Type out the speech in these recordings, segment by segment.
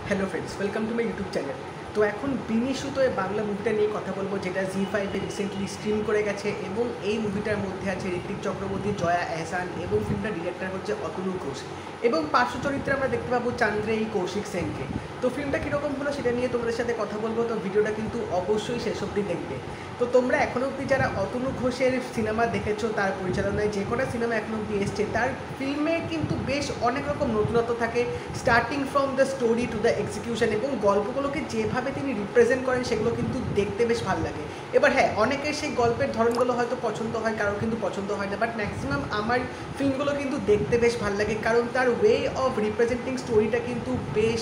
Hello friends, welcome to my YouTube channel. তো এখন বিনি সুতোয় বাংলা মুভিটা নিয়ে কথা বলবো, যেটা জি5-এ রিসেন্টলি স্ট্রিম করে গেছে। এবং এই মুভিটার মধ্যে আছে ঋত্বিক চক্রবর্তী, জয়া এহসান, এবং ফিল্মটার ডিরেক্টর হচ্ছে অতনু ঘোষ। এবং পার্শ্ব চরিত্রে আমরা দেখতে পাবো চান্দ্রেই কৌশিক সেনকে। তো ফিল্মটা কীরকম হলো সেটা নিয়ে তোমাদের সাথে কথা বলবো। তো ভিডিওটা কিন্তু অবশ্যই শেষ অবধি দেখবে। তো তোমরা এখনও অবধি যারা অতনু ঘোষের সিনেমা দেখেছো, তার পরিচালনায় যে কটা সিনেমা এখনও অবধি এসছে, তার ফিল্মে কিন্তু বেশ অনেক রকম নতুনত্ব থাকে, starting from the story to the execution. এবং গল্পগুলোকে যেভাবে তিনি রিপ্রেজেন্ট করেন সেগুলো কিন্তু দেখতে বেশ ভালো লাগে। এবার হ্যাঁ, অনেকের সেই গল্পের ধরনগুলো হয়তো পছন্দ হয়, কারোর কিন্তু পছন্দ হয় না, বাট ম্যাক্সিমাম আমার ফিল্মগুলো কিন্তু দেখতে বেশ ভালো লাগে, কারণ তার ওয়ে অফ রিপ্রেজেন্টিং স্টোরিটা কিন্তু বেশ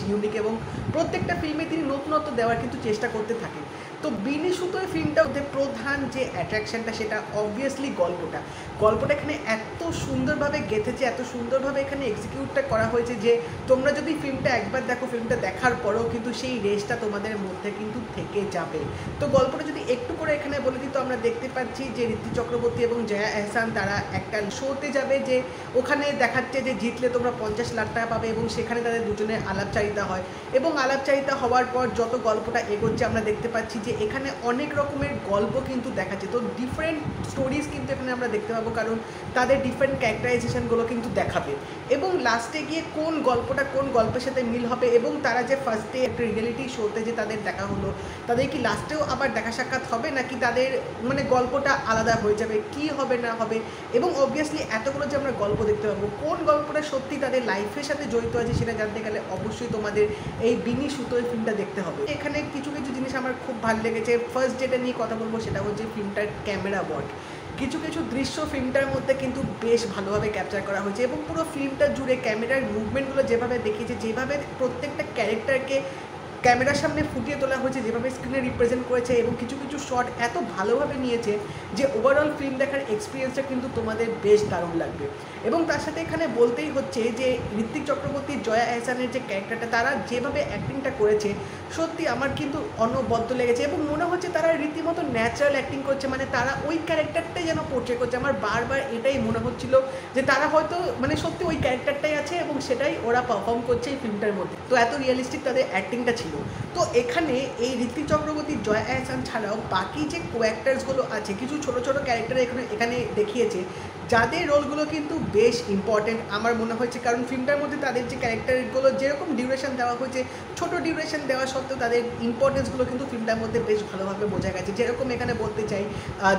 ইউনিক। এবং প্রত্যেকটা ফিল্মে তিনি নতুনত্ব দেওয়ার কিন্তু চেষ্টা করতে থাকেন। তো বিনি সুতোয় ফিল্মটার মধ্যে প্রধান যে অ্যাট্রাকশনটা, সেটা অবভিয়াসলি গল্পটা এখানে এত সুন্দরভাবে গেঁথেছে, এত সুন্দরভাবে এখানে এক্সিকিউটটা করা হয়েছে যে তোমরা যদি ফিল্মটা একবার দেখো, ফিল্মটা দেখার পরেও কিন্তু সেই রেসটা তোমাদের মধ্যে কিন্তু থেকে যাবে। তো গল্পটা যদি একটু করে এখানে বলে দিই, তো আমরা দেখতে পাচ্ছি যে ঋত্বিক চক্রবর্তী এবং জয়া এহসান তারা একটা শোতে যাবে, যে ওখানে দেখাচ্ছে যে জিতলে তোমরা 50 লাখ টাকা পাবে। এবং সেখানে তাদের দুজনের আলাপচারিতা হয়, এবং আলাপচারিতা হওয়ার পর যত গল্পটা এগোচ্ছে আমরা দেখতে পাচ্ছি যে এখানে অনেক রকমের গল্প কিন্তু দেখাচ্ছে। তো ডিফারেন্ট স্টোরিজ কিন্তু এখানে আমরা দেখতে পাবো, কারণ তাদের ডিফারেন্ট ক্যারেক্টারাইজেশনগুলো কিন্তু দেখাবে। এবং লাস্টে গিয়ে কোন গল্পটা কোন গল্পের সাথে মিল হবে, এবং তারা যে ফার্স্টে একটা রিয়েলিটি শোতে যে তাদের দেখা হলো, তাদের কি লাস্টেও আবার দেখা সাক্ষাৎ হবে, নাকি তাদের মানে গল্পটা আলাদা হয়ে যাবে, কি হবে না হবে। এবং অবভিয়াসলি এতগুলো যে আমরা গল্প দেখতে পাবো, কোন গল্পটা সত্যি তাদের লাইফের সাথে জড়িত আছে সেটা জানতে গেলে অবশ্যই তোমাদের এই বিনি সুতোয় ফিল্মটা দেখতে হবে। এখানে কিছু জিনিস আমার খুব ভালো লেগেছে। ফার্স্ট যেটা নিয়ে কথা বলবো সেটা হচ্ছে ফিল্মটার ক্যামেরা ওয়ার্ক। কিছু দৃশ্য ফিল্মটার মধ্যে কিন্তু বেশ ভালোভাবে ক্যাপচার করা হয়েছে, এবং পুরো ফিল্মটা জুড়ে ক্যামেরার মুভমেন্টগুলো যেভাবে দেখিয়েছে, যেভাবে প্রত্যেকটা ক্যারেক্টারকে ক্যামেরার সামনে ফুটিয়ে তোলা হয়েছে, যেভাবে স্ক্রিনে রিপ্রেজেন্ট করেছে, এবং কিছু শট এত ভালোভাবে নিয়েছে যে ওভারঅল ফিল্ম দেখার এক্সপিরিয়েন্সটা কিন্তু তোমাদের বেশ দারুণ লাগবে। এবং তার সাথে এখানে বলতেই হচ্ছে যে ঋত্বিক চক্রবর্তী, জয়া এহসানের যে ক্যারেক্টারটা, তারা যেভাবে অ্যাক্টিংটা করেছে সত্যি আমার কিন্তু অনবদ্য লেগেছে। এবং মনে হচ্ছে তারা রীতিমতো ন্যাচারাল অ্যাক্টিং করছে, মানে তারা ওই ক্যারেক্টারটাই যেন পোর্ট্রে করছে। আমার বারবার এটাই মনে হচ্ছিল যে তারা হয়তো মানে সত্যি ওই ক্যারেক্টারটাই আছে, এবং সেটাই ওরা পারফর্ম করছে এই ফিল্মটার মধ্যে। তো এত রিয়েলিস্টিক তাদের অ্যাক্টিংটা ছিল। তো এখানে এই ঋত্বিক চক্রবর্তী, জয়া এহসান ছাড়াও বাকি যে কোঅ্যাক্টার্সগুলো আছে, কিছু ছোটো ক্যারেক্টার এখানে দেখিয়েছে, যাদের রোলগুলো কিন্তু বেশ ইম্পর্টেন্ট আমার মনে হয়েছে। কারণ ফিল্মটার মধ্যে তাদের যে ক্যারেক্টারগুলো যেরকম ডিউরেশন দেওয়া হয়েছে, ছোট ডিউরেশন দেওয়া সত্ত্বেও তাদের ইম্পর্টেন্সগুলো কিন্তু ফিল্মটার মধ্যে বেশ ভালোভাবে বোঝা গেছে। যেরকম এখানে বলতে চাই,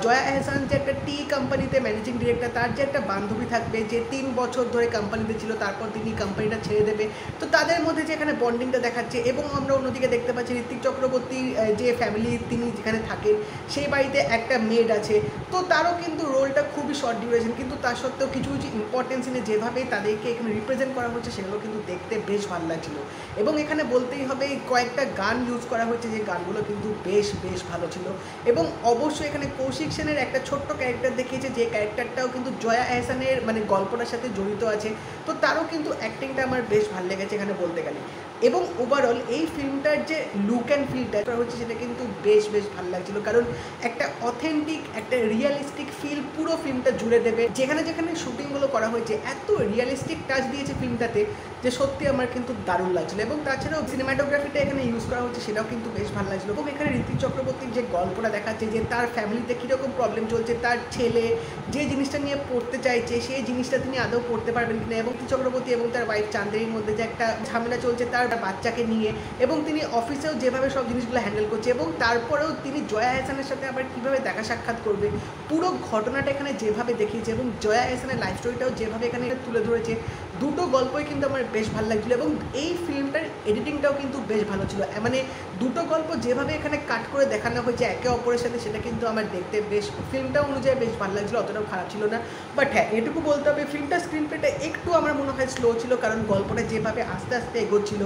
জয়া এহসান যে একটা টি কোম্পানিতে ম্যানেজিং ডিরেক্টর, তার যে একটা বান্ধবী থাকবে যে 3 বছর ধরে কোম্পানিতে ছিল, তারপর তিনি কোম্পানিটা ছেড়ে দেবে। তো তাদের মধ্যে যে এখানে বন্ডিংটা দেখাচ্ছে। এবং আমরা অন্যদিকে দেখতে পাচ্ছি ঋত্বিক চক্রবর্তীর যে ফ্যামিলি তিনি যেখানে থাকেন, সেই বাড়িতে একটা মেড আছে। তো তারও কিন্তু রোলটা খুবই শর্ট ডিউরেশন, কিন্তু তা সত্ত্বেও কিছু ইম্পর্টেন্স এনে যেভাবে তাদেরকে এখানে রিপ্রেজেন্ট করা হচ্ছে সেগুলো কিন্তু দেখতে বেশ ভালো লাগছিলো। এবং এখানে বলতেই হবে কয়েকটা গান ইউজ করা হয়েছে, যে গানগুলো কিন্তু বেশ ভালো ছিল। এবং অবশ্যই এখানে কৌশিক সেনের একটা ছোট্ট ক্যারেক্টার দেখিয়েছে, যে ক্যারেক্টারটাও কিন্তু জয়া এহসানের মানে গল্পটার সাথে জড়িত আছে। তো তারও কিন্তু অ্যাক্টিংটা আমার বেশ ভালো লেগেছে এখানে বলতে গেলে। এবং ওভারঅল এই ফিল্মটার যে লুক অ্যান্ড ফিলটা হচ্ছে সেটা কিন্তু বেশ ভালো লাগছিলো, কারণ একটা অথেন্টিক একটা রিয়েলিস্টিক ফিল পুরো ফিল্মটা জুড়ে দেবে। যেখানে শুটিংগুলো করা হয়েছে এত রিয়েলিস্টিক টাচ দিয়েছে ফিল্মটাতে, যে সত্যি আমার কিন্তু দারুণ লাগছিলো। এবং তাছাড়াও সিনেমাটোগ্রাফিটা এখানে ইউজ করা হচ্ছে সেটাও কিন্তু বেশ ভালো লাগছিলো। এবং এখানে ঋত্বিক চক্রবর্তীর যে গল্পটা দেখাচ্ছে, যে তার ফ্যামিলিতে কীরকম প্রবলেম চলছে, তার ছেলে যে জিনিসটা নিয়ে পড়তে চাইছে সেই জিনিসটা তিনি আদৌ পড়তে পারবেন কিনা, এবং ঋত্বিক চক্রবর্তী এবং তার ওয়াইফ চান্দ্রের মধ্যে যে একটা ঝামেলা চলছে তার বাচ্চাকে নিয়ে, এবং তিনি অফিসেও যেভাবে সব জিনিসগুলো হ্যান্ডেল করছে, এবং তারপরেও তিনি জয়া এহসানের সাথে আবার কীভাবে দেখা সাক্ষাৎ করবে, পুরো ঘটনাটা এখানে যেভাবে দেখিয়েছে, এবং জয়া এহসানের লাইফ স্টোরিটাও যেভাবে এখানে তুলে ধরেছে, দুটো গল্পই কিন্তু আমার বেশ ভালো লাগছিলো। এবং এই ফিল্মটার এডিটিংটাও কিন্তু বেশ ভালো ছিল। মানে দুটো গল্প যেভাবে এখানে কাট করে দেখানো হয়েছে একে অপরের সাথে, সেটা কিন্তু আমার দেখতে বেশ ফিল্মটা অনুযায়ী বেশ ভালো লাগছিলো, অতটাও খারাপ ছিল না। বাট হ্যাঁ, এটুকু বলতে হবে ফিল্মটার স্ক্রিন প্লেটা একটু আমার মনে হয় স্লো ছিল, কারণ গল্পটা যেভাবে আস্তে এগোচ্ছিল,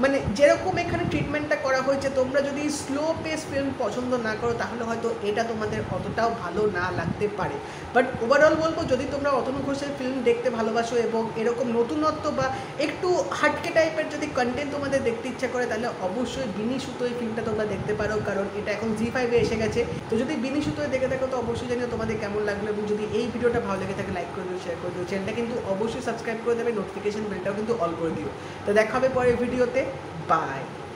মানে যেরকম এখানে ট্রিটমেন্টটা করা হয়েছে, তোমরা যদি স্লো পেস ফিল্ম পছন্দ না করো তাহলে হয়তো এটা তোমাদের অতটাও ভালো না লাগতে পারে। বাট ওভারঅল বলবো, যদি তোমরা অতনু ঘোষের ফিল্ম দেখতে ভালোবাসো এবং এরকম নতুনত্ব বা একটু হাটকে টাইপের যদি কন্টেন্ট তোমাদের দেখতে ইচ্ছা করে, তাহলে অবশ্যই বিনি সুতোয় ফিল্মটা তোমরা দেখতে পারো, কারণ এটা এখন জি5-এ এসে গেছে। তো যদি বিনি সুতোয় দেখে থাকো তো অবশ্যই জানিও তোমাদের কেমন লাগলো, এবং যদি এই ভিডিওটা ভালো লেগে থাকে লাইক করে দিও, শেয়ার করে দিও, চ্যানেলটা কিন্তু অবশ্যই সাবস্ক্রাইব করে দেবে, নোটিফিকেশন বেলটাও কিন্তু অল করে দিও। তো দেখা হবে পরের ভিডিওতে। বাই।